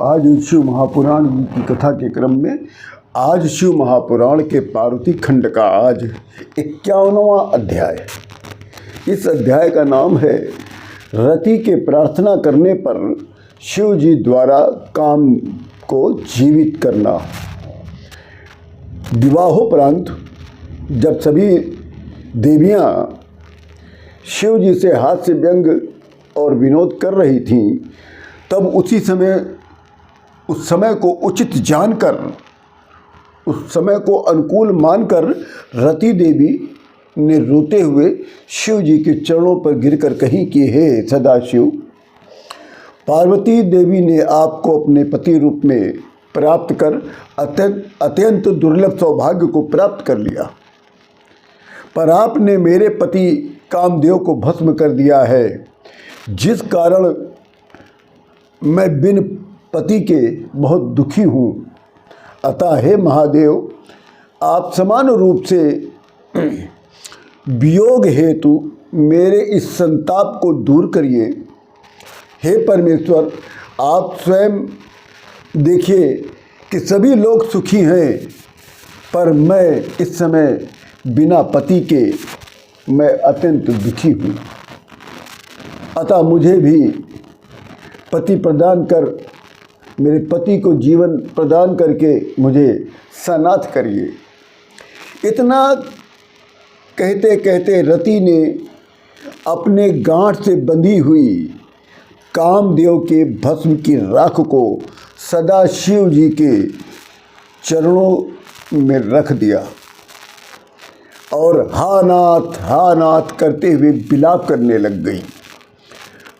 आज शिव महापुराण की कथा के क्रम में आज शिव महापुराण के पार्वती खंड का आज 51वां अध्याय। इस अध्याय का नाम है रति के प्रार्थना करने पर शिव जी द्वारा काम को जीवित करना। विवाहोपरांत जब सभी देवियां शिव जी से हास्य व्यंग और विनोद कर रही थीं, तब उस समय को उचित जानकर, उस समय को अनुकूल मानकर रति देवी ने रोते हुए शिव जी के चरणों पर गिरकर कही कि हे सदाशिव, पार्वती देवी ने आपको अपने पति रूप में प्राप्त कर अत्यंत दुर्लभ सौभाग्य को प्राप्त कर लिया, पर आपने मेरे पति कामदेव को भस्म कर दिया है, जिस कारण मैं बिन पति के बहुत दुखी हूँ। अतः हे महादेव, आप समान रूप से वियोग हेतु मेरे इस संताप को दूर करिए। हे परमेश्वर, आप स्वयं देखिए कि सभी लोग सुखी हैं, पर मैं इस समय बिना पति के मैं अत्यंत दुखी हूँ। अतः मुझे भी पति प्रदान कर, मेरे पति को जीवन प्रदान करके मुझे सनाथ करिए। इतना कहते कहते रति ने अपने गांठ से बंधी हुई कामदेव के भस्म की राख को सदा शिव जी के चरणों में रख दिया और हा नाथ करते हुए विलाप करने लग गई।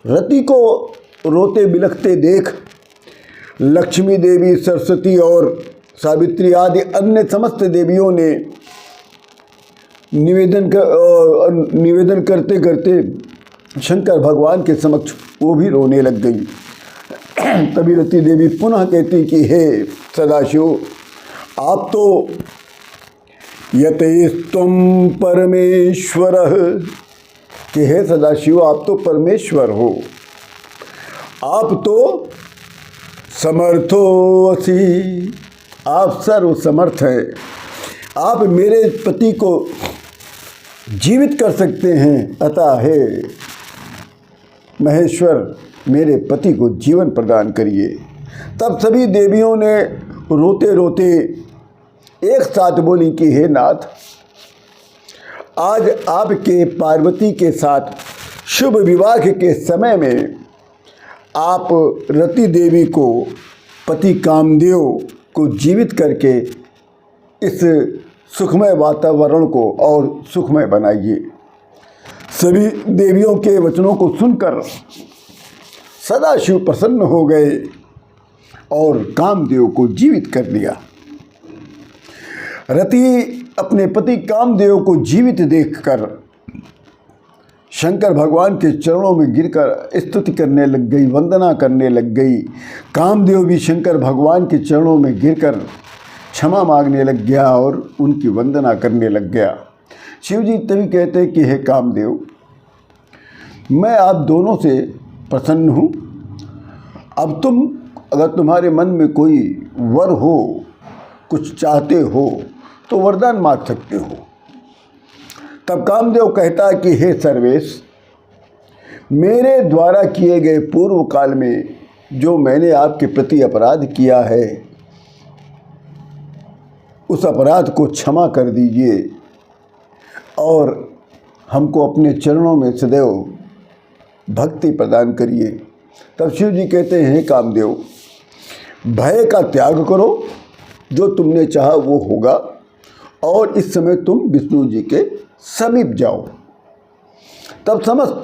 रति को रोते बिलखते देख लक्ष्मी देवी, सरस्वती और सावित्री आदि अन्य समस्त देवियों ने निवेदन करते करते शंकर भगवान के समक्ष वो भी रोने लग गई। तभी रति देवी पुनः कहती कि हे सदाशिव, आप तो यतेस्तुम परमेश्वर, कि हे सदाशिव, आप तो परमेश्वर हो, आप तो समर्थो असि, आप सर्व समर्थ हैं, आप मेरे पति को जीवित कर सकते हैं। अतः हे महेश्वर, मेरे पति को जीवन प्रदान करिए। तब सभी देवियों ने रोते रोते एक साथ बोली कि हे नाथ, आज आपके पार्वती के साथ शुभ विवाह के समय में आप रति देवी को, पति कामदेव को जीवित करके इस सुखमय वातावरण को और सुखमय बनाइए। सभी देवियों के वचनों को सुनकर सदाशिव प्रसन्न हो गए और कामदेव को जीवित कर लिया। रति अपने पति कामदेव को जीवित देखकर शंकर भगवान के चरणों में गिरकर स्तुति करने लग गई, वंदना करने लग गई। कामदेव भी शंकर भगवान के चरणों में गिरकर क्षमा मांगने लग गया और उनकी वंदना करने लग गया। शिव जी तभी कहते कि हे कामदेव, मैं आप दोनों से प्रसन्न हूँ। अब तुम, अगर तुम्हारे मन में कोई वर हो, कुछ चाहते हो, तो वरदान मांग सकते हो। तब कामदेव कहता कि हे सर्वेश, मेरे द्वारा किए गए पूर्व काल में जो मैंने आपके प्रति अपराध किया है, उस अपराध को क्षमा कर दीजिए और हमको अपने चरणों में सदैव भक्ति प्रदान करिए। तब शिव जी कहते हैं, कामदेव, भय का त्याग करो, जो तुमने चाहा वो होगा, और इस समय तुम विष्णु जी के समीप जाओ। तब समस्त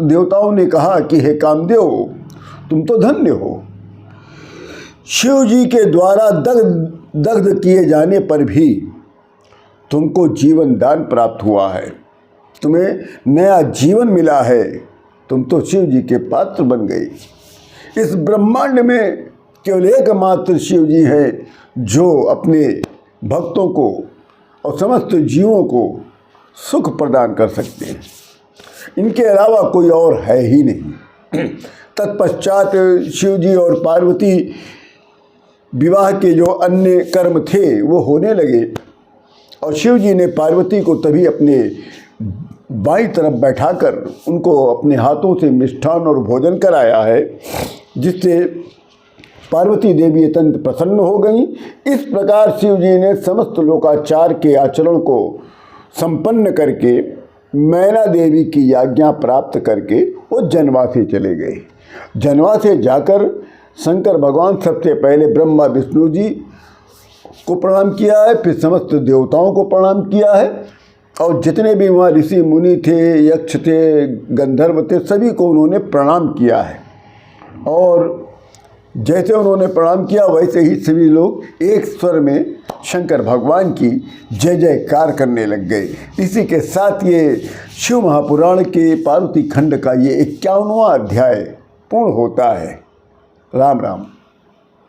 देवताओं ने कहा कि हे कामदेव, तुम तो धन्य हो, शिव जी के द्वारा दग्ध किए जाने पर भी तुमको जीवन दान प्राप्त हुआ है, तुम्हें नया जीवन मिला है, तुम तो शिव जी के पात्र बन गए। इस ब्रह्मांड में केवल एकमात्र शिव जी हैं जो अपने भक्तों को और समस्त जीवों को सुख प्रदान कर सकते हैं। इनके अलावा कोई और है ही नहीं। तत्पश्चात शिव जी और पार्वती विवाह के जो अन्य कर्म थे वो होने लगे और शिव जी ने पार्वती को तभी अपने बाईं तरफ बैठाकर उनको अपने हाथों से मिष्ठान और भोजन कराया है, जिससे पार्वती देवी अत्यंत प्रसन्न हो गई। इस प्रकार शिव जी ने समस्त लोकाचार के आचरण को संपन्न करके मैना देवी की आज्ञा प्राप्त करके वो जनवासे चले गए। जनवासे जाकर शंकर भगवान सबसे पहले ब्रह्मा विष्णु जी को प्रणाम किया है, फिर समस्त देवताओं को प्रणाम किया है और जितने भी वहाँ ऋषि मुनि थे, यक्ष थे, गंधर्व थे, सभी को उन्होंने प्रणाम किया है। और जैसे उन्होंने प्रणाम किया वैसे ही सभी लोग एक स्वर में शंकर भगवान की जय जयकार करने लग गए। इसी के साथ ये शिव महापुराण के पार्वती खंड का ये 51वां अध्याय पूर्ण होता है। राम राम।